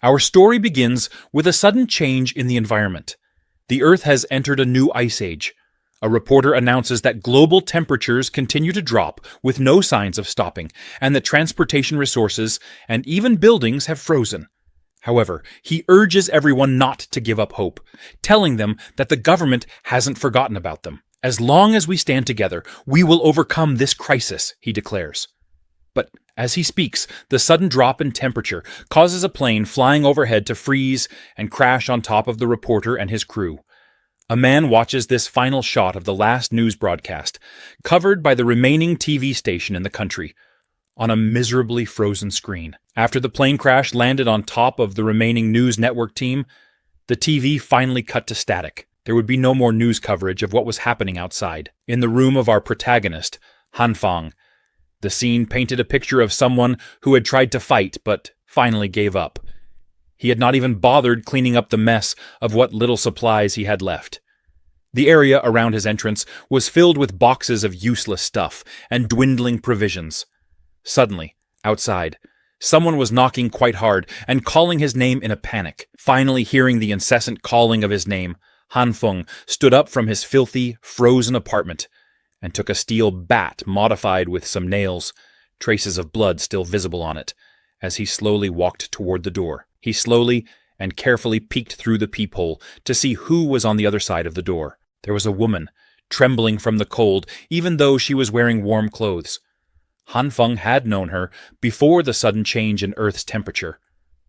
Our story begins with a sudden change in the environment. The Earth has entered a new ice age. A reporter announces that global temperatures continue to drop with no signs of stopping, and that transportation resources and even buildings have frozen. However, he urges everyone not to give up hope, telling them that the government hasn't forgotten about them. As long as we stand together, we will overcome this crisis, he declares. But as he speaks, the sudden drop in temperature causes a plane flying overhead to freeze and crash on top of the reporter and his crew. A man watches this final shot of the last news broadcast, covered by the remaining TV station in the country, on a miserably frozen screen. After the plane crash landed on top of the remaining news network team, the TV finally cut to static. There would be no more news coverage of what was happening outside. In the room of our protagonist, Hanfang, the scene painted a picture of someone who had tried to fight but finally gave up. He had not even bothered cleaning up the mess of what little supplies he had left. The area around his entrance was filled with boxes of useless stuff and dwindling provisions. Suddenly, outside, someone was knocking quite hard and calling his name in a panic. Finally hearing the incessant calling of his name, Hanfeng stood up from his filthy, frozen apartment and took a steel bat modified with some nails, traces of blood still visible on it, as he slowly walked toward the door. He slowly and carefully peeked through the peephole to see who was on the other side of the door. There was a woman, trembling from the cold, even though she was wearing warm clothes. Hanfeng had known her before the sudden change in Earth's temperature.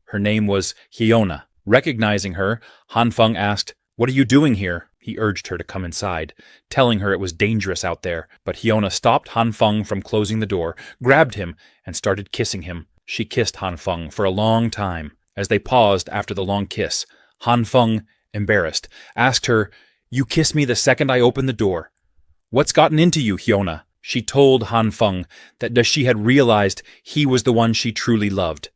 Her name was Hyona. Recognizing her, Hanfeng asked, "What are you doing here?" He urged her to come inside, telling her it was dangerous out there. But Hyona stopped Hanfeng from closing the door, grabbed him, and started kissing him. She kissed Hanfeng for a long time. As they paused after the long kiss, Hanfeng, embarrassed, asked her, "You kiss me the second I open the door. What's gotten into you, Hyona?" She told Hanfeng that she had realized he was the one she truly loved,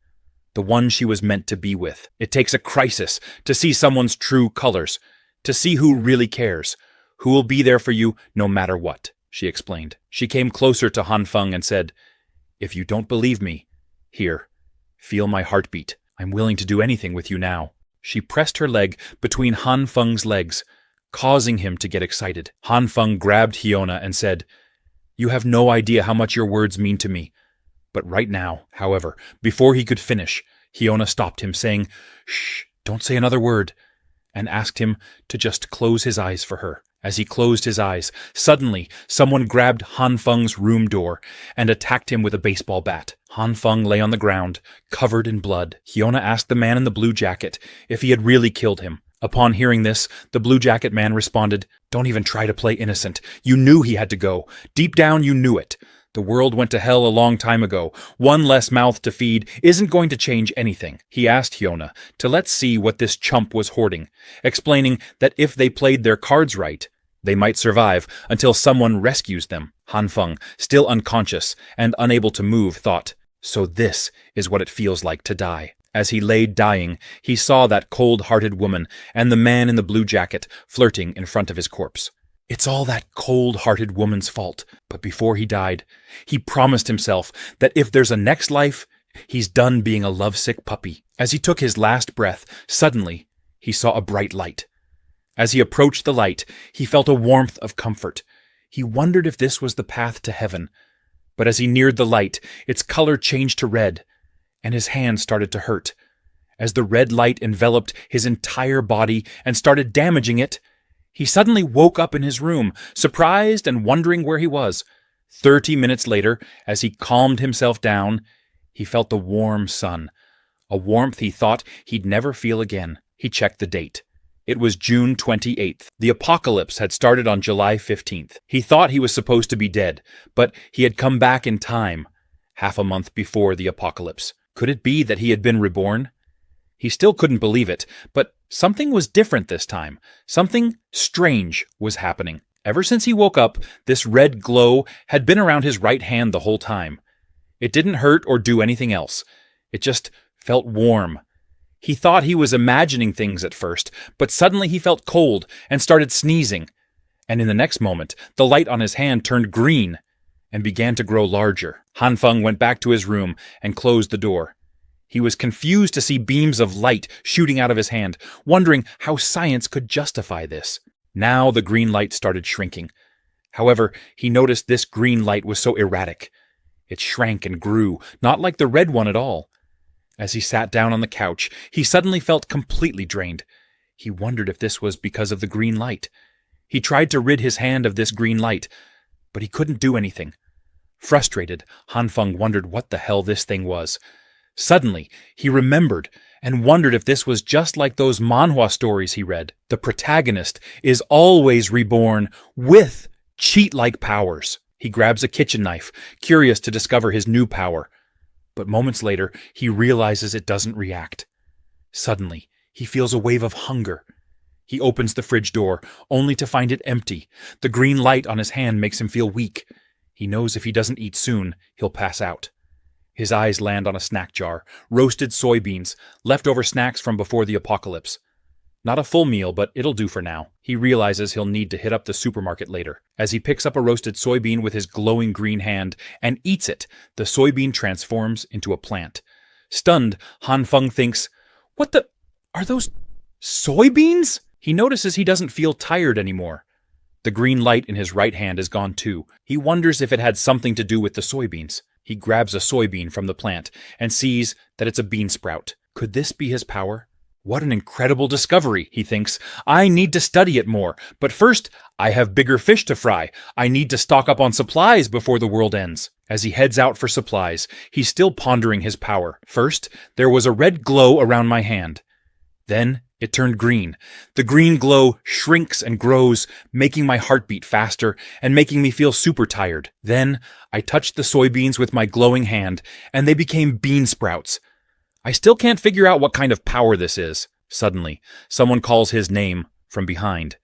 the one she was meant to be with. It takes a crisis to see someone's true colors, to see who really cares, who will be there for you no matter what, she explained. She came closer to Hanfeng and said, "If you don't believe me, here, feel my heartbeat. I'm willing to do anything with you now." She pressed her leg between Hanfeng's legs, causing him to get excited. Hanfeng grabbed Hyona and said, "You have no idea how much your words mean to me." But right now, however, before he could finish, Hyona stopped him, saying, "Shh, don't say another word," and asked him to just close his eyes for her. As he closed his eyes, suddenly someone grabbed Hanfeng's room door and attacked him with a baseball bat. Hanfeng lay on the ground, covered in blood. Hyona asked the man in the blue jacket if he had really killed him. Upon hearing this, the blue jacket man responded, "Don't even try to play innocent. You knew he had to go. Deep down you knew it. The world went to hell a long time ago. One less mouth to feed isn't going to change anything." He asked Hyona to let's see what this chump was hoarding, explaining that if they played their cards right, they might survive until someone rescues them. Hanfeng, still unconscious and unable to move, thought, "So this is what it feels like to die." As he lay dying, he saw that cold-hearted woman and the man in the blue jacket flirting in front of his corpse. It's all that cold-hearted woman's fault. But before he died, he promised himself that if there's a next life, he's done being a lovesick puppy. As he took his last breath, suddenly he saw a bright light. As he approached the light, he felt a warmth of comfort. He wondered if this was the path to heaven. But as he neared the light, its color changed to red, and his hand started to hurt. As the red light enveloped his entire body and started damaging it, he suddenly woke up in his room, surprised and wondering where he was. 30 minutes later, as he calmed himself down, he felt the warm sun, a warmth he thought he'd never feel again. He checked the date. It was June 28th. The apocalypse had started on July 15th. He thought he was supposed to be dead, but he had come back in time, half a month before the apocalypse. Could it be that he had been reborn? He still couldn't believe it, but something was different this time. Something strange was happening. Ever since he woke up, this red glow had been around his right hand the whole time. It didn't hurt or do anything else. It just felt warm. He thought he was imagining things at first, but suddenly he felt cold and started sneezing. And in the next moment, the light on his hand turned green and began to grow larger. Hanfeng went back to his room and closed the door. He was confused to see beams of light shooting out of his hand, wondering how science could justify this. Now the green light started shrinking. However, he noticed this green light was so erratic. It shrank and grew, not like the red one at all. As he sat down on the couch, he suddenly felt completely drained. He wondered if this was because of the green light. He tried to rid his hand of this green light, but he couldn't do anything. Frustrated, Han Feng wondered what the hell this thing was. Suddenly, he remembered and wondered if this was just like those manhwa stories he read. The protagonist is always reborn with cheat-like powers. He grabs a kitchen knife, curious to discover his new power. But moments later, he realizes it doesn't react. Suddenly, he feels a wave of hunger. He opens the fridge door, only to find it empty. The green light on his hand makes him feel weak. He knows if he doesn't eat soon, he'll pass out. His eyes land on a snack jar, roasted soybeans, leftover snacks from before the apocalypse. Not a full meal, but it'll do for now. He realizes he'll need to hit up the supermarket later. As he picks up a roasted soybean with his glowing green hand and eats it, the soybean transforms into a plant. Stunned, Han Feng thinks, "What the? Are those soybeans?" He notices he doesn't feel tired anymore. The green light in his right hand is gone too. He wonders if it had something to do with the soybeans. He grabs a soybean from the plant and sees that it's a bean sprout. Could this be his power? What an incredible discovery, he thinks. I need to study it more. But first, I have bigger fish to fry. I need to stock up on supplies before the world ends. As he heads out for supplies, he's still pondering his power. First, there was a red glow around my hand. Then it turned green. The green glow shrinks and grows, making my heart beat faster and making me feel super tired. Then I touched the soybeans with my glowing hand, and they became bean sprouts. I still can't figure out what kind of power this is. Suddenly, someone calls his name from behind.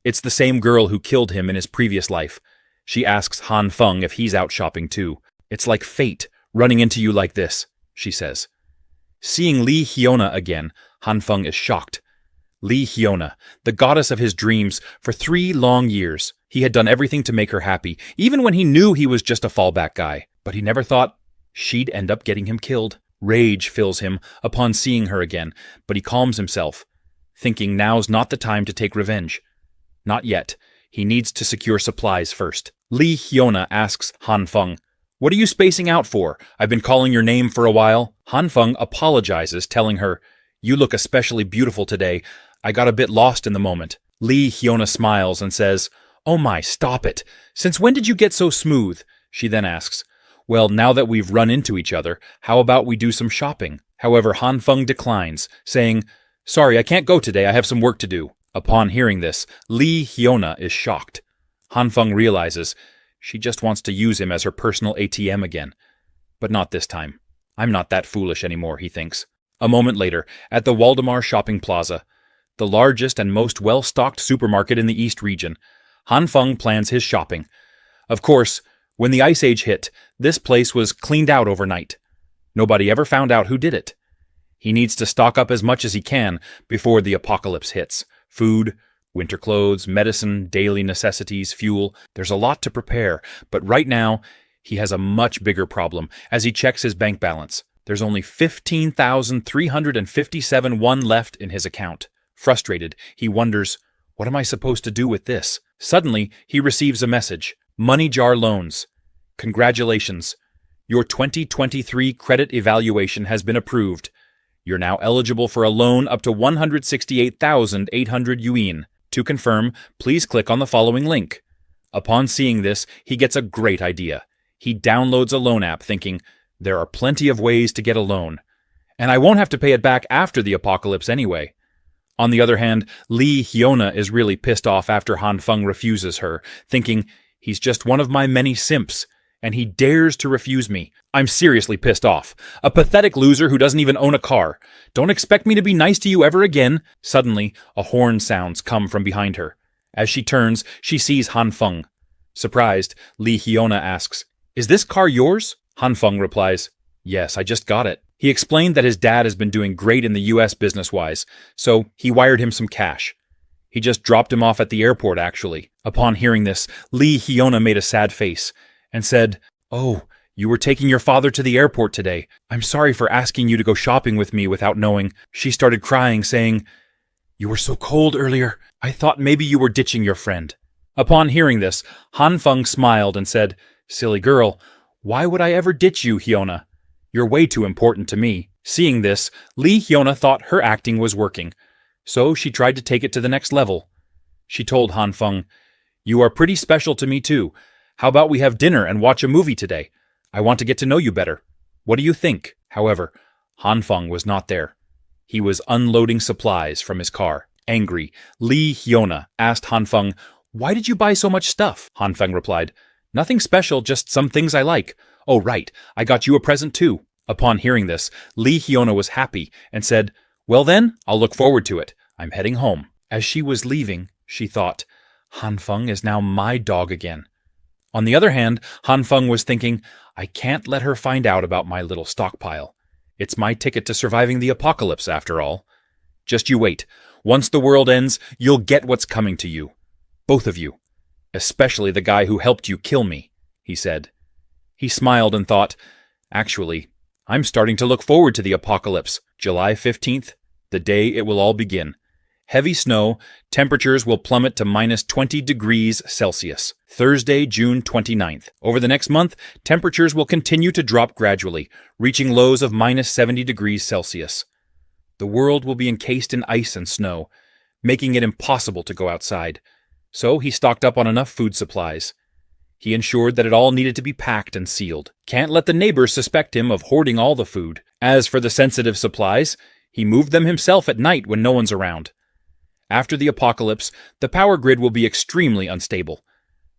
It's the same girl who killed him in his previous life. She asks Han Feng if he's out shopping too. "It's like fate, running into you like this," she says. Seeing Li Hyona again, Han Feng is shocked. Li Hyona, the goddess of his dreams, for 3 long years. He had done everything to make her happy, even when he knew he was just a fallback guy. But he never thought she'd end up getting him killed. Rage fills him upon seeing her again, but he calms himself, thinking now's not the time to take revenge. Not yet. He needs to secure supplies first. Li Hyona asks Han Feng, "What are you spacing out for? I've been calling your name for a while." Han Feng apologizes, telling her, "You look especially beautiful today. I got a bit lost in the moment." Li Hyona smiles and says, "Oh my, stop it. Since when did you get so smooth?" She then asks, "Well, now that we've run into each other, how about we do some shopping?" However, Han Feng declines, saying, "Sorry, I can't go today. I have some work to do." Upon hearing this, Li Hyona is shocked. Han Feng realizes she just wants to use him as her personal ATM again. But not this time. I'm not that foolish anymore, he thinks. A moment later, at the Waldemar Shopping Plaza, the largest and most well-stocked supermarket in the East region, Han Feng plans his shopping. Of course, when the Ice Age hit, this place was cleaned out overnight. Nobody ever found out who did it. He needs to stock up as much as he can before the apocalypse hits. Food, winter clothes, medicine, daily necessities, fuel. There's a lot to prepare, but right now, he has a much bigger problem as he checks his bank balance. There's only 15,357 won left in his account. Frustrated, he wonders, what am I supposed to do with this? Suddenly, he receives a message. Money Jar Loans. Congratulations. Your 2023 credit evaluation has been approved. You're now eligible for a loan up to 168,800 yuan. To confirm, please click on the following link. Upon seeing this, he gets a great idea. He downloads a loan app thinking, there are plenty of ways to get a loan. And I won't have to pay it back after the apocalypse anyway. On the other hand, Li Hyona is really pissed off after Han Feng refuses her, thinking, he's just one of my many simps, and he dares to refuse me. I'm seriously pissed off. A pathetic loser who doesn't even own a car. Don't expect me to be nice to you ever again. Suddenly, a horn sounds come from behind her. As she turns, she sees Han Feng. Surprised, Li Hyona asks, "Is this car yours?" Han Feng replies, "Yes, I just got it." He explained that his dad has been doing great in the US business-wise, so he wired him some cash. He just dropped him off at the airport, actually. Upon hearing this, Li Hyona made a sad face and said, "Oh, You were taking your father to the airport today. I'm sorry for asking you to go shopping with me without knowing. She started crying, saying, You were so cold earlier. I thought maybe you were ditching your friend. Upon hearing this, Han Feng smiled and said, Silly girl, why would I ever ditch you, Hyuna? You're way too important to me. Seeing this, Lee Hyuna thought her acting was working, so she tried to take it to the next level. She told Han Feng, You are pretty special to me too. How about we have dinner and watch a movie today? I want to get to know you better. What do you think? However, Han Feng was not there. He was unloading supplies from his car. Angry, Lee Hyuna asked Han Feng, Why did you buy so much stuff? Han Feng replied, Nothing special, just some things I like. Oh right, I got you a present too. Upon hearing this, Lee Hyuna was happy and said, Well then, I'll look forward to it. I'm heading home. As she was leaving, she thought, Han Feng is now my dog again. On the other hand, Han Feng was thinking, I can't let her find out about my little stockpile. It's my ticket to surviving the apocalypse, after all. Just you wait. Once the world ends, you'll get what's coming to you. Both of you. Especially the guy who helped you kill me, he said. He smiled and thought, Actually, I'm starting to look forward to the apocalypse, July 15th, the day it will all begin. Heavy snow, temperatures will plummet to minus 20 degrees Celsius. Thursday, June 29th. Over the next month, temperatures will continue to drop gradually, reaching lows of minus 70 degrees Celsius. The world will be encased in ice and snow, making it impossible to go outside. So he stocked up on enough food supplies. He ensured that it all needed to be packed and sealed. Can't let the neighbors suspect him of hoarding all the food. As for the sensitive supplies, he moved them himself at night when no one's around. After the apocalypse, the power grid will be extremely unstable.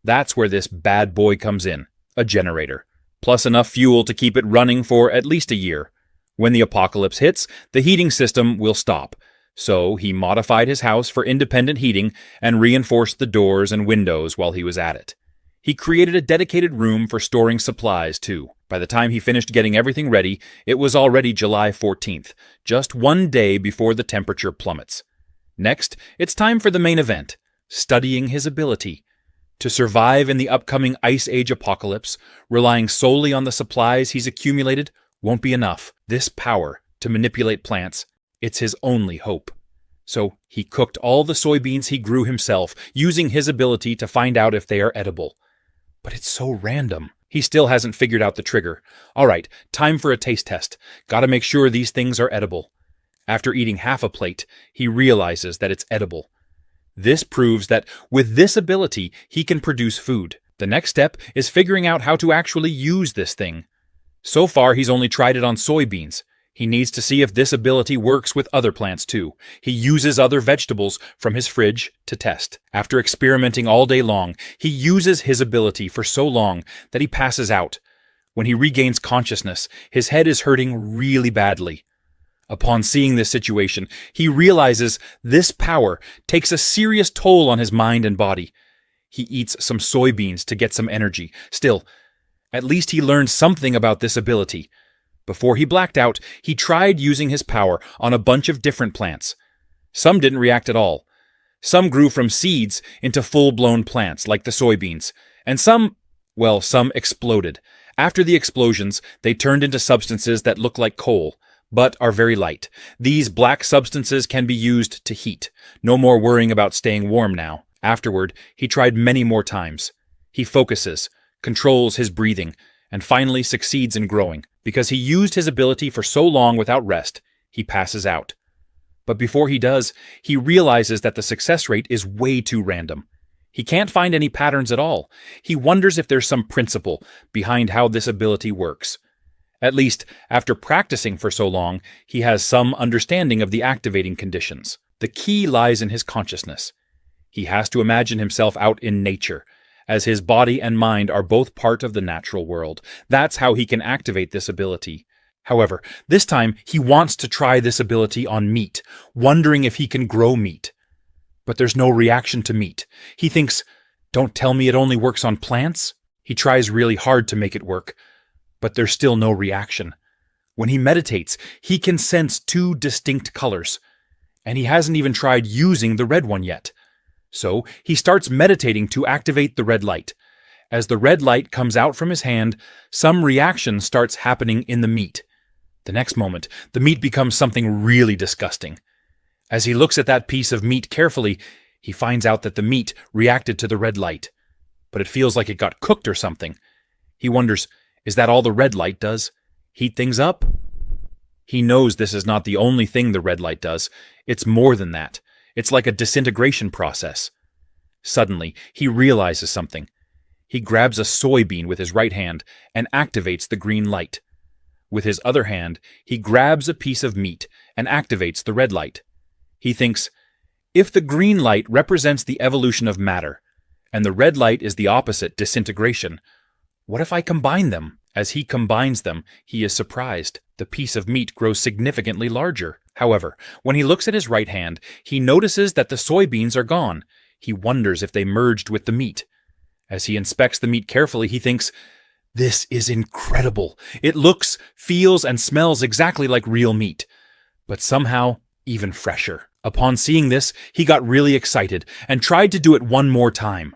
That's where this bad boy comes in, a generator, plus enough fuel to keep it running for at least a year. When the apocalypse hits, the heating system will stop. So he modified his house for independent heating and reinforced the doors and windows while he was at it. He created a dedicated room for storing supplies, too. By the time he finished getting everything ready, it was already July 14th, just one day before the temperature plummets. Next, it's time for the main event, studying his ability. To survive in the upcoming Ice Age apocalypse, relying solely on the supplies he's accumulated won't be enough. This power to manipulate plants, it's his only hope. So he cooked all the soybeans he grew himself, using his ability to find out if they are edible. But it's so random. He still hasn't figured out the trigger. All right, time for a taste test. Gotta make sure these things are edible. After eating half a plate, he realizes that it's edible. This proves that with this ability, he can produce food. The next step is figuring out how to actually use this thing. So far, he's only tried it on soybeans. He needs to see if this ability works with other plants too. He uses other vegetables from his fridge to test. After experimenting all day long, he uses his ability for so long that he passes out. When he regains consciousness, his head is hurting really badly. Upon seeing this situation, he realizes this power takes a serious toll on his mind and body. He eats some soybeans to get some energy. Still, at least he learned something about this ability. Before he blacked out, he tried using his power on a bunch of different plants. Some didn't react at all. Some grew from seeds into full-blown plants, like the soybeans. And some exploded. After the explosions, they turned into substances that look like coal, but are very light. These black substances can be used to heat. No more worrying about staying warm now. Afterward, he tried many more times. He focuses, controls his breathing, and finally succeeds in growing. Because he used his ability for so long without rest, he passes out. But before he does, he realizes that the success rate is way too random. He can't find any patterns at all. He wonders if there's some principle behind how this ability works. At least, after practicing for so long, he has some understanding of the activating conditions. The key lies in his consciousness. He has to imagine himself out in nature, as his body and mind are both part of the natural world. That's how he can activate this ability. However, this time he wants to try this ability on meat, wondering if he can grow meat. But there's no reaction to meat. He thinks, don't tell me it only works on plants? He tries really hard to make it work, but there's still no reaction. When he meditates, he can sense two distinct colors, and he hasn't even tried using the red one yet. So he starts meditating to activate the red light. As the red light comes out from his hand, some reaction starts happening in the meat. The next moment, the meat becomes something really disgusting. As he looks at that piece of meat carefully, he finds out that the meat reacted to the red light. But it feels like it got cooked or something. He wonders, is that all the red light does? Heat things up? He knows this is not the only thing the red light does. It's more than that. It's like a disintegration process. Suddenly, he realizes something. He grabs a soybean with his right hand and activates the green light. With his other hand, he grabs a piece of meat and activates the red light. He thinks, if the green light represents the evolution of matter, and the red light is the opposite, disintegration, what if I combine them? As he combines them, he is surprised. The piece of meat grows significantly larger. However, when he looks at his right hand, he notices that the soybeans are gone. He wonders if they merged with the meat. As he inspects the meat carefully, he thinks, this is incredible. It looks, feels, and smells exactly like real meat, but somehow even fresher. Upon seeing this, he got really excited and tried to do it one more time.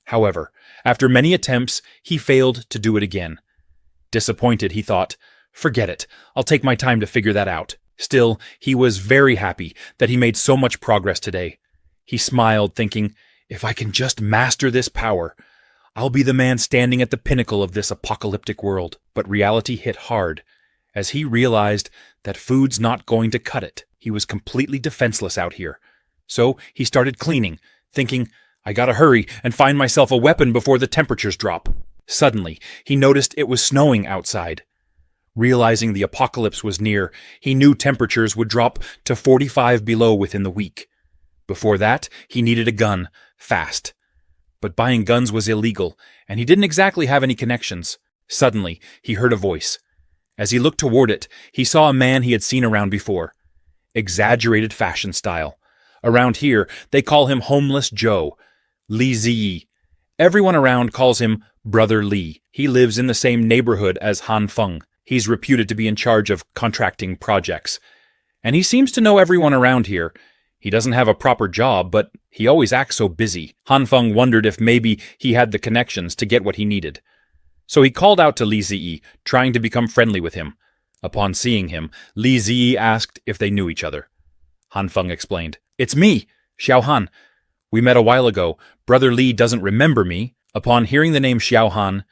However, after many attempts, he failed to do it again. Disappointed, he thought, forget it, I'll take my time to figure that out. Still, he was very happy that he made so much progress today. He smiled, thinking, if I can just master this power, I'll be the man standing at the pinnacle of this apocalyptic world. But reality hit hard, as he realized that food's not going to cut it. He was completely defenseless out here. So he started cleaning, thinking, I gotta hurry and find myself a weapon before the temperatures drop. Suddenly, he noticed it was snowing outside. Realizing the apocalypse was near, he knew temperatures would drop to 45 below within the week. Before that, he needed a gun, fast. But buying guns was illegal, and he didn't exactly have any connections. Suddenly, he heard a voice. As he looked toward it, he saw a man he had seen around before. Exaggerated fashion style. Around here, they call him Homeless Joe, Lee Ziyi. Everyone around calls him Brother Lee. He lives in the same neighborhood as Han Feng. He's reputed to be in charge of contracting projects. And he seems to know everyone around here. He doesn't have a proper job, but he always acts so busy. Han Feng wondered if maybe he had the connections to get what he needed. So he called out to Li Ziyi, trying to become friendly with him. Upon seeing him, Li Ziyi asked if they knew each other. Han Feng explained, It's me, Xiao Han. We met a while ago. Brother Li doesn't remember me. Upon hearing the name Xiao Han,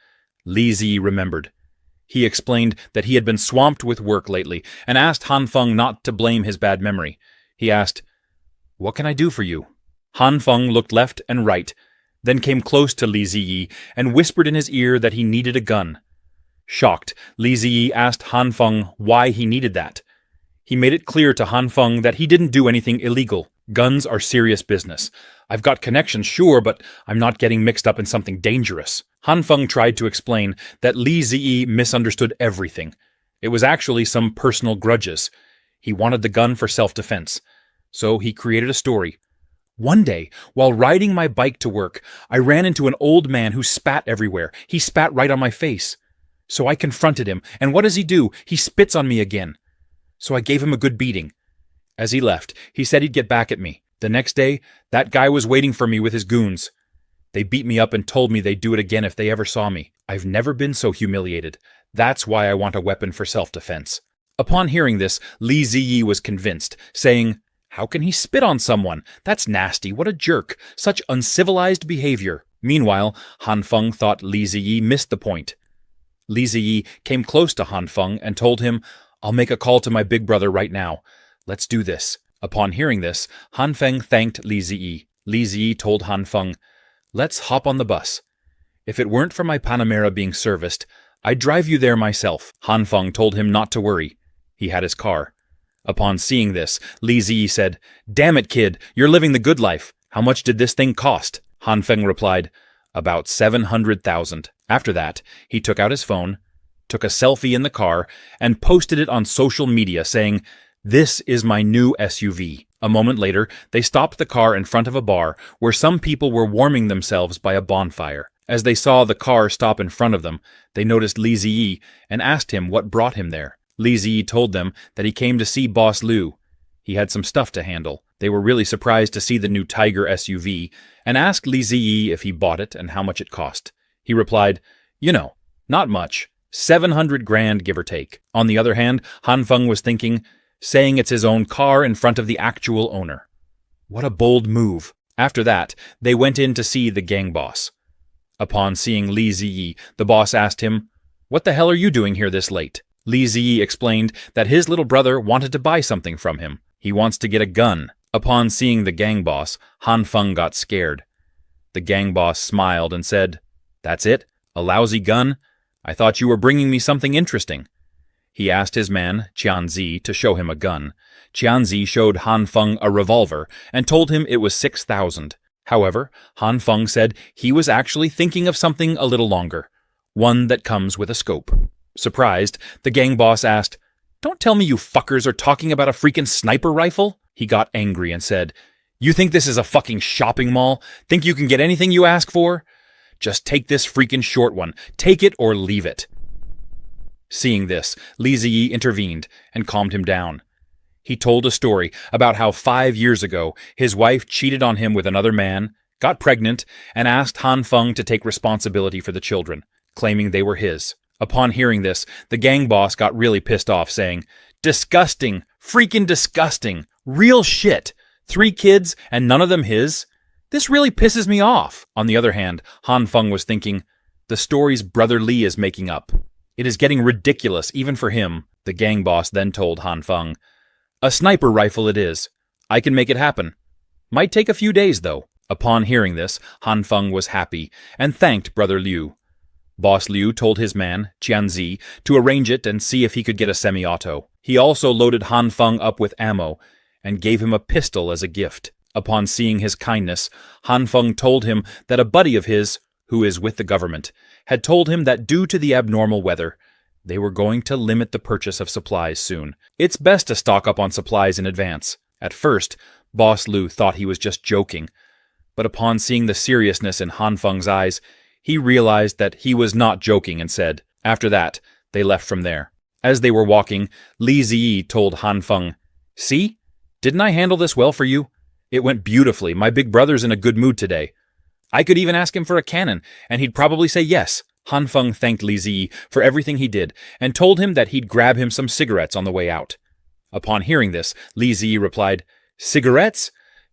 Li Ziyi remembered. He explained that he had been swamped with work lately and asked Han Feng not to blame his bad memory. He asked, What can I do for you? Han Feng looked left and right, then came close to Li Ziyi and whispered in his ear that he needed a gun. Shocked, Li Ziyi asked Han Feng why he needed that. He made it clear to Han Feng that he didn't do anything illegal. Guns are serious business. I've got connections, sure, but I'm not getting mixed up in something dangerous. Han Feng tried to explain that Li Ziyi misunderstood everything. It was actually some personal grudges. He wanted the gun for self-defense. So he created a story. One day, while riding my bike to work, I ran into an old man who spat everywhere. He spat right on my face. So I confronted him, and what does he do? He spits on me again. So I gave him a good beating. As he left, he said he'd get back at me. The next day, that guy was waiting for me with his goons. They beat me up and told me they'd do it again if they ever saw me. I've never been so humiliated. That's why I want a weapon for self-defense. Upon hearing this, Li Ziyi was convinced, saying, How can he spit on someone? That's nasty. What a jerk. Such uncivilized behavior. Meanwhile, Han Feng thought Li Ziyi missed the point. Li Ziyi came close to Han Feng and told him, I'll make a call to my big brother right now. Let's do this. Upon hearing this, Han Feng thanked Li Ziyi. Li Ziyi told Han Feng, Let's hop on the bus. If it weren't for my Panamera being serviced, I'd drive you there myself. Han Feng told him not to worry. He had his car. Upon seeing this, Li Ziyi said, Damn it, kid, you're living the good life. How much did this thing cost? Han Feng replied, About 700,000. After that, he took out his phone, took a selfie in the car, and posted it on social media saying, This is my new SUV. A moment later, they stopped the car in front of a bar where some people were warming themselves by a bonfire. As they saw the car stop in front of them, they noticed Li Ziyi and asked him what brought him there. Li Ziyi told them that he came to see Boss Liu. He had some stuff to handle. They were really surprised to see the new Tiger SUV and asked Li Ziyi if he bought it and how much it cost. He replied, not much. 700 grand, give or take. On the other hand, Han Feng was thinking, saying it's his own car in front of the actual owner. What a bold move. After that, they went in to see the gang boss. Upon seeing Li Ziyi, the boss asked him, "What the hell are you doing here this late?" Li Ziyi explained that his little brother wanted to buy something from him. He wants to get a gun. Upon seeing the gang boss, Han Feng got scared. The gang boss smiled and said, "That's it? A lousy gun? I thought you were bringing me something interesting." He asked his man, Qianzi, to show him a gun. Qianzi showed Han Feng a revolver and told him it was 6,000. However, Han Feng said he was actually thinking of something a little longer, one that comes with a scope. Surprised, the gang boss asked, "Don't tell me you fuckers are talking about a freaking sniper rifle?" He got angry and said, "You think this is a fucking shopping mall? Think you can get anything you ask for? Just take this freaking short one. Take it or leave it." Seeing this, Li Ziyi intervened and calmed him down. He told a story about how 5 years ago his wife cheated on him with another man, got pregnant, and asked Han Feng to take responsibility for the children, claiming they were his. Upon hearing this, the gang boss got really pissed off, saying, "Disgusting! Freaking disgusting! Real shit! 3 kids and none of them his? This really pisses me off." On the other hand, Han Feng was thinking, the stories Brother Li is making up. It is getting ridiculous even for him. The gang boss then told Han Feng, "A sniper rifle it is. I can make it happen. Might take a few days, though." Upon hearing this, Han Feng was happy and thanked Brother Liu. Boss Liu told his man, Qianzi, to arrange it and see if he could get a semi-auto. He also loaded Han Feng up with ammo and gave him a pistol as a gift. Upon seeing his kindness, Han Feng told him that a buddy of his, who is with the government, had told him that due to the abnormal weather, they were going to limit the purchase of supplies soon. It's best to stock up on supplies in advance. At first, Boss Liu thought he was just joking, but upon seeing the seriousness in Han Feng's eyes, he realized that he was not joking and said, after that, they left from there. As they were walking, Li Ziyi told Han Feng, "See? Didn't I handle this well for you? It went beautifully. My big brother's in a good mood today. I could even ask him for a cannon, and he'd probably say yes." Han Feng thanked Li Ziyi for everything he did, and told him that he'd grab him some cigarettes on the way out. Upon hearing this, Li Ziyi replied, "Cigarettes?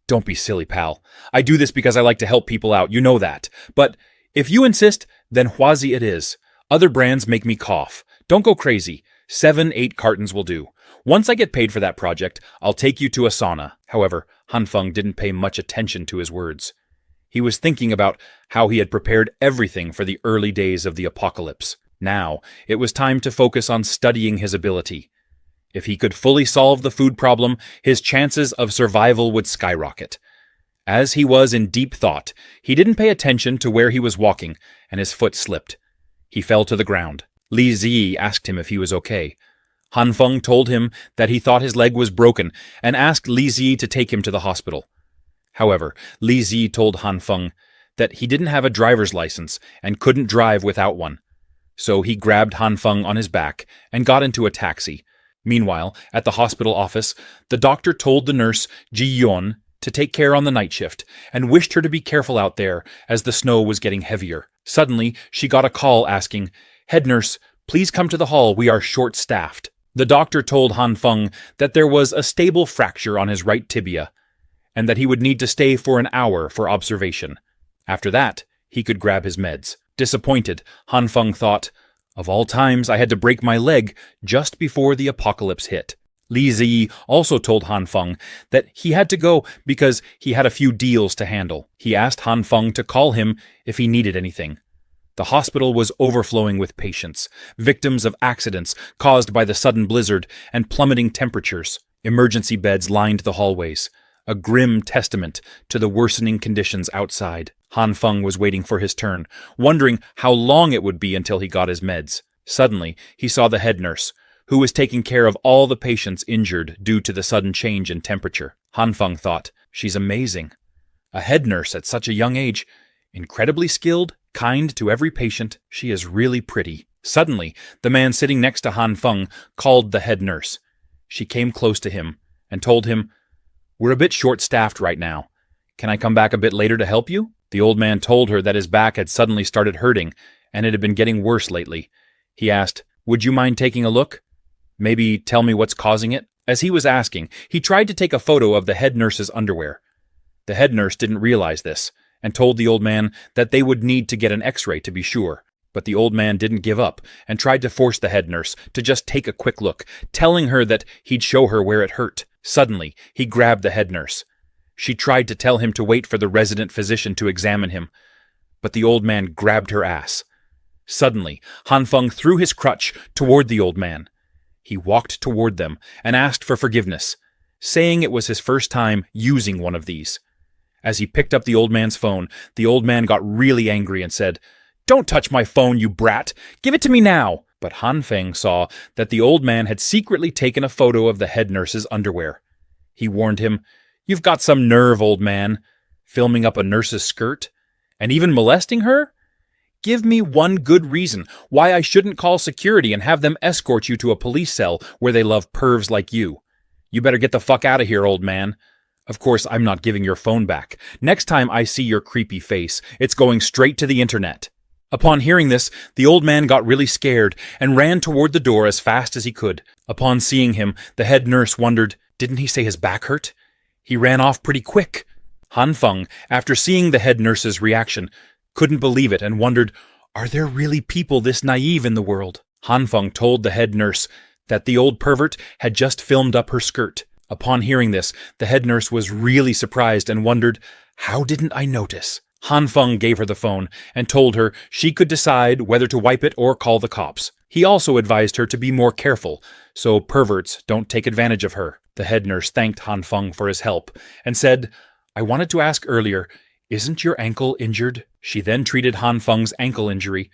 Don't be silly, pal. I do this because I like to help people out, you know that. But if you insist, then Huazi it is. Other brands make me cough. Don't go crazy. 7, 8 cartons will do. Once I get paid for that project, I'll take you to a sauna." However, Han Feng didn't pay much attention to his words. He was thinking about how he had prepared everything for the early days of the apocalypse. Now, it was time to focus on studying his ability. If he could fully solve the food problem, his chances of survival would skyrocket. As he was in deep thought, he didn't pay attention to where he was walking, and his foot slipped. He fell to the ground. Li Ziyi asked him if he was okay. Han Feng told him that he thought his leg was broken and asked Li Ziyi to take him to the hospital. However, Li Ziyi told Han Feng that he didn't have a driver's license and couldn't drive without one. So he grabbed Han Feng on his back and got into a taxi. Meanwhile, at the hospital office, the doctor told the nurse, Ji Yun, to take care on the night shift and wished her to be careful out there as the snow was getting heavier. Suddenly, she got a call asking, "Head nurse, please come to the hall, we are short-staffed." The doctor told Han Feng that there was a stable fracture on his right tibia, and that he would need to stay for an hour for observation. After that, he could grab his meds. Disappointed, Han Feng thought, "Of all times, I had to break my leg just before the apocalypse hit." Li Ziyi also told Han Feng that he had to go because he had a few deals to handle. He asked Han Feng to call him if he needed anything. The hospital was overflowing with patients, victims of accidents caused by the sudden blizzard and plummeting temperatures. Emergency beds lined the hallways, a grim testament to the worsening conditions outside. Han Feng was waiting for his turn, wondering how long it would be until he got his meds. Suddenly, he saw the head nurse, who was taking care of all the patients injured due to the sudden change in temperature. Han Feng thought, "She's amazing. A head nurse at such a young age, incredibly skilled, kind to every patient. She is really pretty." Suddenly, the man sitting next to Han Feng called the head nurse. She came close to him and told him, "We're a bit short-staffed right now. Can I come back a bit later to help you?" The old man told her that his back had suddenly started hurting, and it had been getting worse lately. He asked, "Would you mind taking a look? Maybe tell me what's causing it?" As he was asking, he tried to take a photo of the head nurse's underwear. The head nurse didn't realize this, and told the old man that they would need to get an x-ray to be sure. But the old man didn't give up, and tried to force the head nurse to just take a quick look, telling her that he'd show her where it hurt. Suddenly, he grabbed the head nurse. She tried to tell him to wait for the resident physician to examine him, but the old man grabbed her ass. Suddenly, Han Feng threw his crutch toward the old man. He walked toward them and asked for forgiveness, saying it was his first time using one of these. As he picked up the old man's phone, the old man got really angry and said, "Don't touch my phone, you brat! Give it to me now!" But Han Feng saw that the old man had secretly taken a photo of the head nurse's underwear. He warned him, "You've got some nerve, old man. Filming up a nurse's skirt? And even molesting her? Give me one good reason why I shouldn't call security and have them escort you to a police cell where they love pervs like you. You better get the fuck out of here, old man. Of course, I'm not giving your phone back. Next time I see your creepy face, it's going straight to the internet." Upon hearing this, the old man got really scared and ran toward the door as fast as he could. Upon seeing him, the head nurse wondered, didn't he say his back hurt? He ran off pretty quick. Han Feng, after seeing the head nurse's reaction, couldn't believe it and wondered, are there really people this naive in the world? Han Feng told the head nurse that the old pervert had just filmed up her skirt. Upon hearing this, the head nurse was really surprised and wondered, how didn't I notice? Han Feng gave her the phone and told her she could decide whether to wipe it or call the cops. He also advised her to be more careful, so perverts don't take advantage of her. The head nurse thanked Han Feng for his help and said, "I wanted to ask earlier, isn't your ankle injured?" She then treated Han Feng's ankle injury,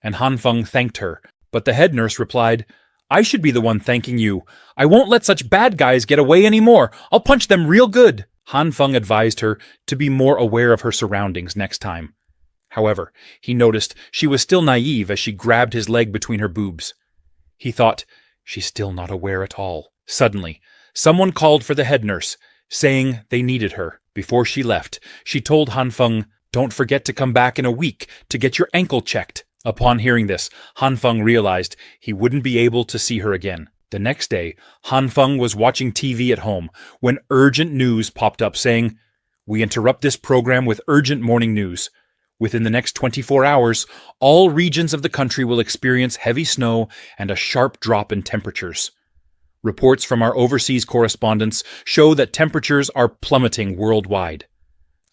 and Han Feng thanked her, but the head nurse replied, "I should be the one thanking you. I won't let such bad guys get away anymore. I'll punch them real good." Han Feng advised her to be more aware of her surroundings next time. However, he noticed she was still naive as she grabbed his leg between her boobs. He thought, she's still not aware at all. Suddenly, someone called for the head nurse, saying they needed her. Before she left, she told Han Feng, "Don't forget to come back in a week to get your ankle checked." Upon hearing this, Han Feng realized he wouldn't be able to see her again. The next day, Han Feng was watching TV at home when urgent news popped up saying, "We interrupt this program with urgent morning news. Within the next 24 hours, all regions of the country will experience heavy snow and a sharp drop in temperatures. Reports from our overseas correspondents show that temperatures are plummeting worldwide.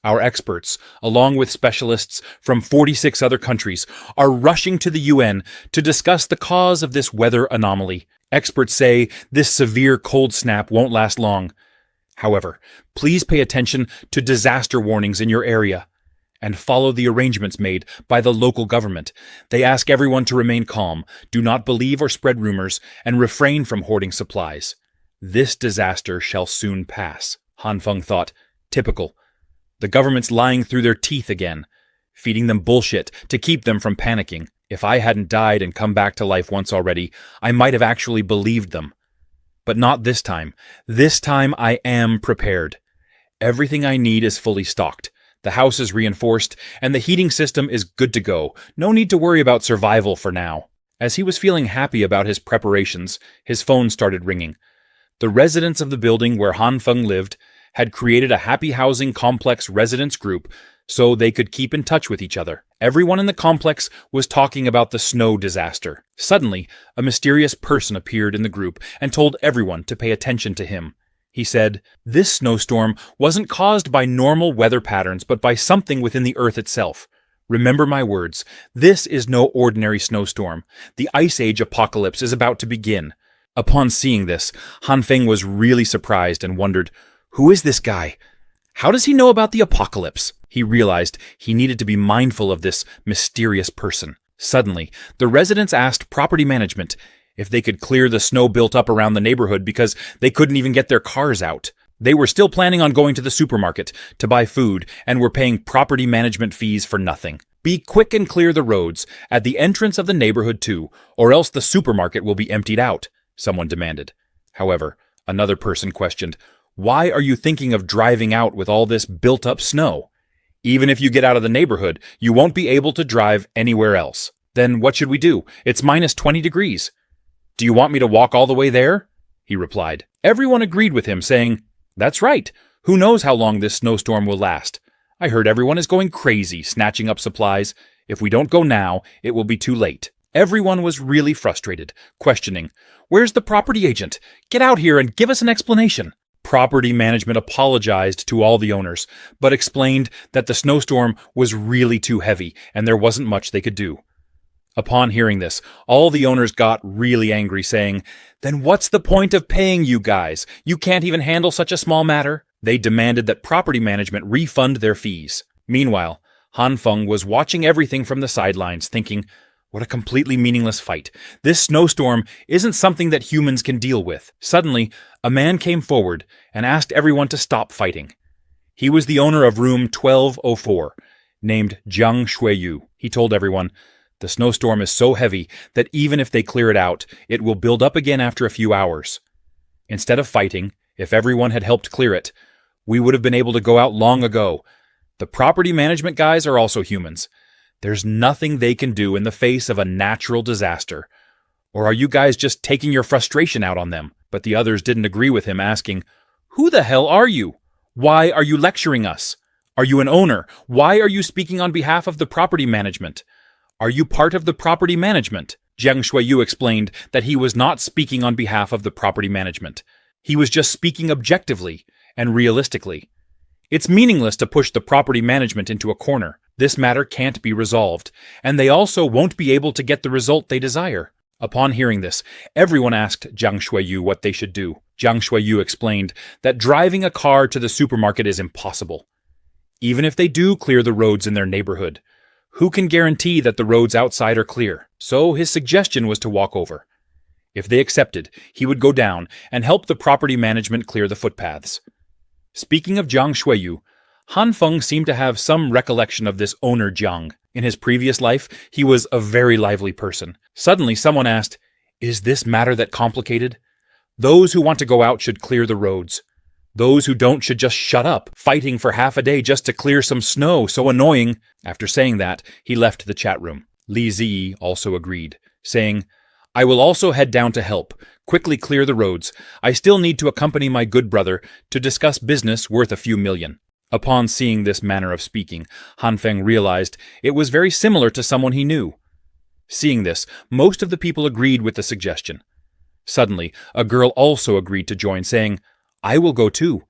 Our experts, along with specialists from 46 other countries, are rushing to the UN to discuss the cause of this weather anomaly. Experts say this severe cold snap won't last long. However, please pay attention to disaster warnings in your area and follow the arrangements made by the local government. They ask everyone to remain calm, do not believe or spread rumors, and refrain from hoarding supplies. This disaster shall soon pass." Han Feng thought, typical. The government's lying through their teeth again, feeding them bullshit to keep them from panicking. If I hadn't died and come back to life once already, I might have actually believed them. But not this time. This time I am prepared. Everything I need is fully stocked. The house is reinforced, and the heating system is good to go. No need to worry about survival for now. As he was feeling happy about his preparations, his phone started ringing. The residents of the building where Han Feng lived had created a happy housing complex residence group so they could keep in touch with each other. Everyone in the complex was talking about the snow disaster. Suddenly, a mysterious person appeared in the group and told everyone to pay attention to him. He said, "This snowstorm wasn't caused by normal weather patterns, but by something within the earth itself. Remember my words. This is no ordinary snowstorm. The Ice Age apocalypse is about to begin." Upon seeing this, Han Feng was really surprised and wondered, who is this guy? How does he know about the apocalypse? He realized he needed to be mindful of this mysterious person. Suddenly, the residents asked property management if they could clear the snow built up around the neighborhood because they couldn't even get their cars out. They were still planning on going to the supermarket to buy food and were paying property management fees for nothing. "Be quick and clear the roads at the entrance of the neighborhood too, or else the supermarket will be emptied out," someone demanded. However, another person questioned, "Why are you thinking of driving out with all this built-up snow?" Even if you get out of the neighborhood, you won't be able to drive anywhere else. Then what should we do? It's minus 20 degrees. Do you want me to walk all the way there? He replied. Everyone agreed with him, saying, That's right. Who knows how long this snowstorm will last? I heard everyone is going crazy, snatching up supplies. If we don't go now, it will be too late. Everyone was really frustrated, questioning, Where's the property agent? Get out here and give us an explanation. Property management apologized to all the owners, but explained that the snowstorm was really too heavy and there wasn't much they could do. Upon hearing this, all the owners got really angry, saying, Then what's the point of paying you guys? You can't even handle such a small matter. They demanded that property management refund their fees. Meanwhile, Han Feng was watching everything from the sidelines, thinking, What a completely meaningless fight. This snowstorm isn't something that humans can deal with. Suddenly, a man came forward and asked everyone to stop fighting. He was the owner of room 1204, named Jiang Shuiyu. He told everyone, The snowstorm is so heavy that even if they clear it out, it will build up again after a few hours. Instead of fighting, if everyone had helped clear it, we would have been able to go out long ago. The property management guys are also humans. There's nothing they can do in the face of a natural disaster. Or are you guys just taking your frustration out on them? But the others didn't agree with him, asking, Who the hell are you? Why are you lecturing us? Are you an owner? Why are you speaking on behalf of the property management? Are you part of the property management? Jiang Shuiyu explained that he was not speaking on behalf of the property management. He was just speaking objectively and realistically. It's meaningless to push the property management into a corner. This matter can't be resolved, and they also won't be able to get the result they desire. Upon hearing this, everyone asked Jiang Shuiyu what they should do. Jiang Shuiyu explained that driving a car to the supermarket is impossible. Even if they do clear the roads in their neighborhood, who can guarantee that the roads outside are clear? So his suggestion was to walk over. If they accepted, he would go down and help the property management clear the footpaths. Speaking of Jiang Shuiyu, Han Feng seemed to have some recollection of this owner Jiang. In his previous life, he was a very lively person. Suddenly, someone asked, Is this matter that complicated? Those who want to go out should clear the roads. Those who don't should just shut up, fighting for half a day just to clear some snow, so annoying. After saying that, he left the chat room. Li Ziyi also agreed, saying, I will also head down to help, quickly clear the roads. I still need to accompany my good brother to discuss business worth a few million. Upon seeing this manner of speaking, Han Feng realized it was very similar to someone he knew. Seeing this, most of the people agreed with the suggestion. Suddenly, a girl also agreed to join, saying, I will go too,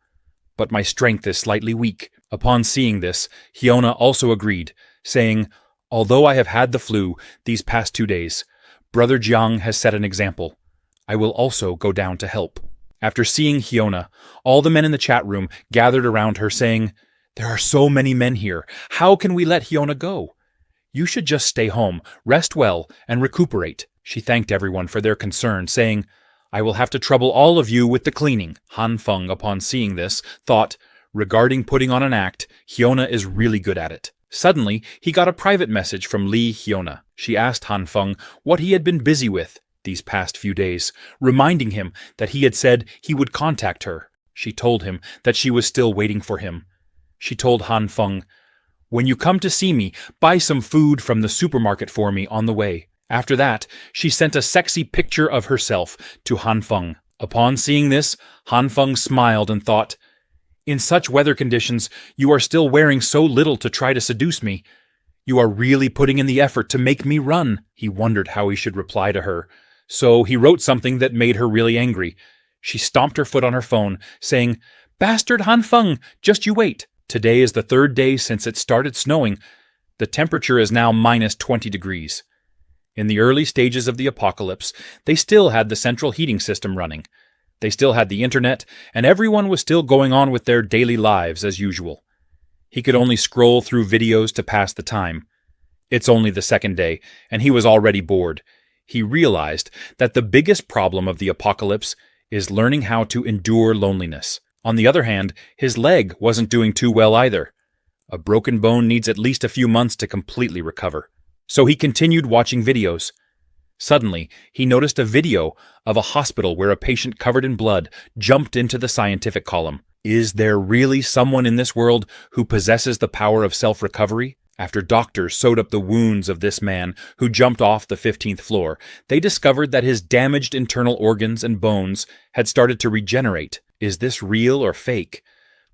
but my strength is slightly weak. Upon seeing this, Hyuna also agreed, saying, Although I have had the flu these past 2 days, Brother Jiang has set an example. I will also go down to help. After seeing Hyuna, all the men in the chat room gathered around her, saying, There are so many men here. How can we let Hyuna go? You should just stay home, rest well, and recuperate. She thanked everyone for their concern, saying, I will have to trouble all of you with the cleaning. Han Feng, upon seeing this, thought, Regarding putting on an act, Hyuna is really good at it. Suddenly, he got a private message from Li Hyuna. She asked Han Feng what he had been busy with these past few days, reminding him that he had said he would contact her. She told him that she was still waiting for him. She told Han Feng, When you come to see me, buy some food from the supermarket for me on the way. After that, she sent a sexy picture of herself to Han Feng. Upon seeing this, Han Feng smiled and thought, In such weather conditions, you are still wearing so little to try to seduce me. You are really putting in the effort to make me run. He wondered how he should reply to her. So he wrote something that made her really angry. She stomped her foot on her phone, saying, Bastard Han Feng, just you wait. Today is the 3rd day since it started snowing. The temperature is now minus 20 degrees. In the early stages of the apocalypse, they still had the central heating system running. They still had the internet, and everyone was still going on with their daily lives as usual. He could only scroll through videos to pass the time. It's only the 2nd day, and he was already bored. He realized that the biggest problem of the apocalypse is learning how to endure loneliness. On the other hand, his leg wasn't doing too well either. A broken bone needs at least a few months to completely recover. So he continued watching videos. Suddenly, he noticed a video of a hospital where a patient covered in blood jumped into the scientific column. Is there really someone in this world who possesses the power of self-recovery? After doctors sewed up the wounds of this man who jumped off the 15th floor, they discovered that his damaged internal organs and bones had started to regenerate. Is this real or fake?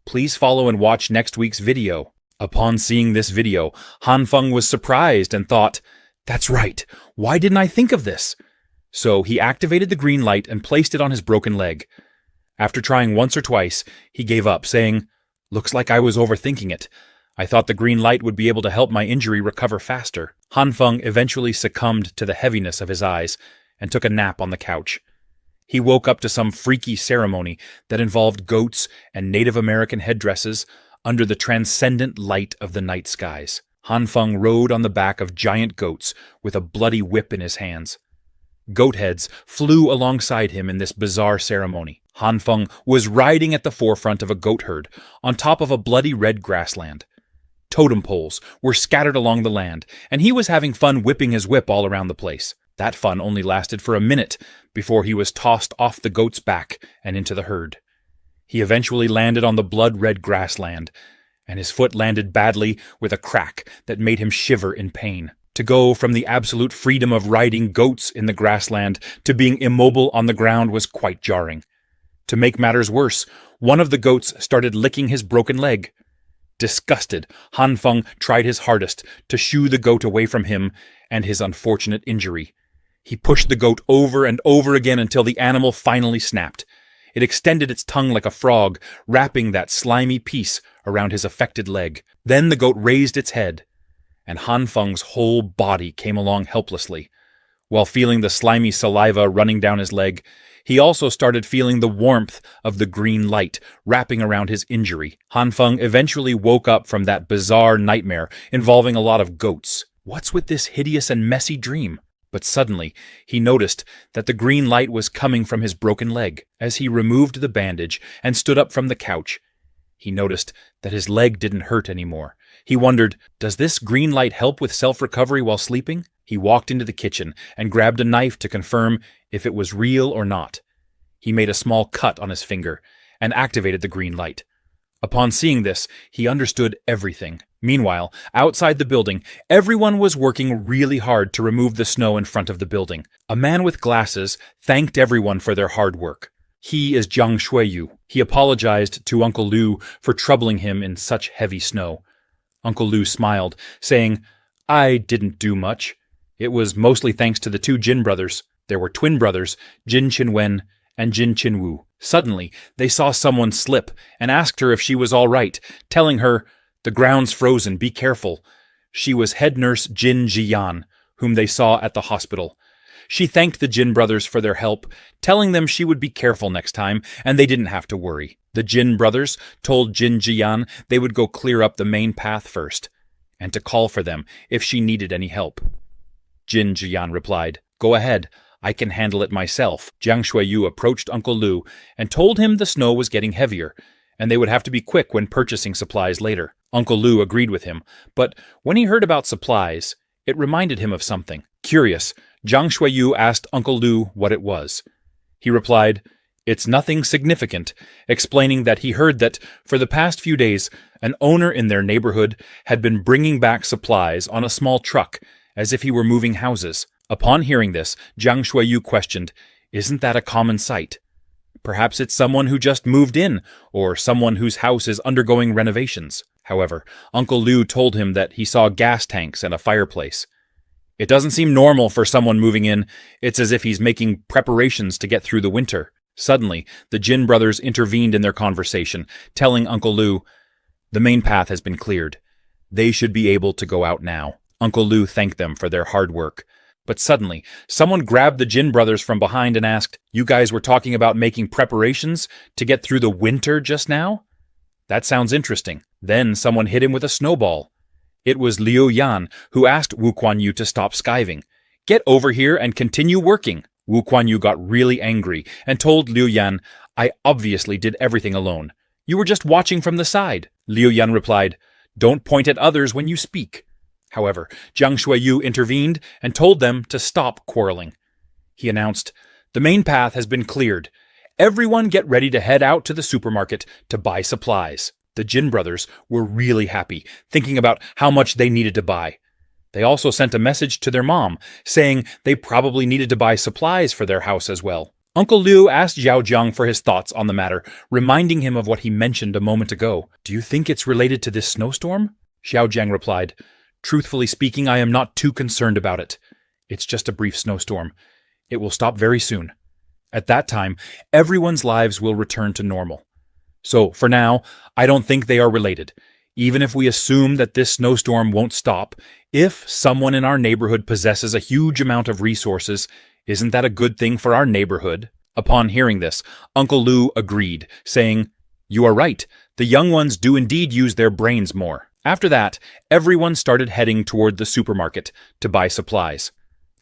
Please follow and watch next week's video. Upon seeing this video, Han Feng was surprised and thought, "That's right, why didn't I think of this?" So he activated the green light and placed it on his broken leg. After trying once or twice, he gave up, saying, "Looks like I was overthinking it. I thought the green light would be able to help my injury recover faster." Han Feng eventually succumbed to the heaviness of his eyes and took a nap on the couch. He woke up to some freaky ceremony that involved goats and Native American headdresses under the transcendent light of the night skies. Han Feng rode on the back of giant goats with a bloody whip in his hands. Goat heads flew alongside him in this bizarre ceremony. Han Feng was riding at the forefront of a goat herd on top of a bloody red grassland. Totem poles were scattered along the land, and he was having fun whipping his whip all around the place. That fun only lasted for a minute before he was tossed off the goat's back and into the herd. He eventually landed on the blood-red grassland, and his foot landed badly with a crack that made him shiver in pain. To go from the absolute freedom of riding goats in the grassland to being immobile on the ground was quite jarring. To make matters worse, one of the goats started licking his broken leg. Disgusted, Han Feng tried his hardest to shoo the goat away from him and his unfortunate injury. He pushed the goat over and over again until the animal finally snapped. It extended its tongue like a frog, wrapping that slimy piece around his affected leg. Then the goat raised its head, and Han Feng's whole body came along helplessly. While feeling the slimy saliva running down his leg, he also started feeling the warmth of the green light wrapping around his injury. Han Feng eventually woke up from that bizarre nightmare involving a lot of goats. What's with this hideous and messy dream? But suddenly, he noticed that the green light was coming from his broken leg. As he removed the bandage and stood up from the couch, he noticed that his leg didn't hurt anymore. He wondered, does this green light help with self-recovery while sleeping? He walked into the kitchen and grabbed a knife to confirm if it was real or not. He made a small cut on his finger and activated the green light. Upon seeing this, he understood everything. Meanwhile, outside the building, everyone was working really hard to remove the snow in front of the building. A man with glasses thanked everyone for their hard work. He is Jiang Shuiyu. He apologized to Uncle Liu for troubling him in such heavy snow. Uncle Liu smiled, saying, "I didn't do much. It was mostly thanks to the two Jin brothers. There were twin brothers, Jin Qinwen and Jin Qinwu. Suddenly, they saw someone slip and asked her if she was all right, telling her, 'The ground's frozen, be careful.' She was head nurse Jin Jiyan, whom they saw at the hospital. She thanked the Jin brothers for their help, telling them she would be careful next time, and they didn't have to worry. The Jin brothers told Jin Jiyan they would go clear up the main path first, and to call for them if she needed any help. Jin Jiyan replied, 'Go ahead, I can handle it myself.' Jiang Shuiyu approached Uncle Liu and told him the snow was getting heavier, and they would have to be quick when purchasing supplies later. Uncle Liu agreed with him, but when he heard about supplies, it reminded him of something. Curious, Jiang Shuiyu asked Uncle Liu what it was. He replied, 'It's nothing significant,' explaining that he heard that, for the past few days, an owner in their neighborhood had been bringing back supplies on a small truck, as if he were moving houses. Upon hearing this, Jiang Shuiyu questioned, 'Isn't that a common sight? Perhaps it's someone who just moved in, or someone whose house is undergoing renovations.' However, Uncle Liu told him that he saw gas tanks and a fireplace. 'It doesn't seem normal for someone moving in. It's as if he's making preparations to get through the winter.' Suddenly, the Jin brothers intervened in their conversation, telling Uncle Liu, 'The main path has been cleared. They should be able to go out now.' Uncle Liu thanked them for their hard work. But suddenly, someone grabbed the Jin brothers from behind and asked, 'You guys were talking about making preparations to get through the winter just now? That sounds interesting.' Then someone hit him with a snowball. It was Liu Yan, who asked Wu Kuan-yu to stop skiving. 'Get over here and continue working.' Wu Kuan-yu got really angry and told Liu Yan, 'I obviously did everything alone. You were just watching from the side.' Liu Yan replied, 'Don't point at others when you speak.' However, Jiang Shuiyu intervened and told them to stop quarreling. He announced, 'The main path has been cleared. Everyone get ready to head out to the supermarket to buy supplies. The Jin brothers were really happy, thinking about how much they needed to buy. They also sent a message to their mom, saying they probably needed to buy supplies for their house as well. Uncle Liu asked Zhao Jiang for his thoughts on the matter, reminding him of what he mentioned a moment ago. "Do you think it's related to this snowstorm?" Xiao Jiang replied, "Truthfully speaking, I am not too concerned about it. It's just a brief snowstorm. It will stop very soon. At that time, everyone's lives will return to normal. So, for now, I don't think they are related. Even if we assume that this snowstorm won't stop, if someone in our neighborhood possesses a huge amount of resources, isn't that a good thing for our neighborhood?" Upon hearing this, Uncle Liu agreed, saying, "You are right. The young ones do indeed use their brains more." After that, everyone started heading toward the supermarket to buy supplies.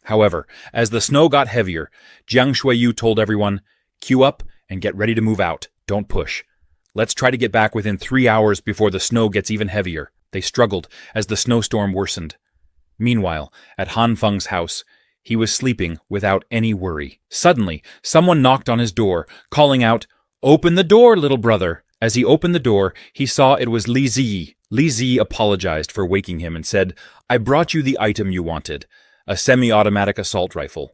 However, as the snow got heavier, Jiang Shuiyu told everyone, "Queue up and get ready to move out. Don't push. Let's try to get back within 3 hours before the snow gets even heavier." They struggled as the snowstorm worsened. Meanwhile, at Han Feng's house, he was sleeping without any worry. Suddenly, someone knocked on his door, calling out, "Open the door, little brother." As he opened the door, he saw it was Li Ziyi. Li Ziyi apologized for waking him and said, "I brought you the item you wanted, a semi-automatic assault rifle.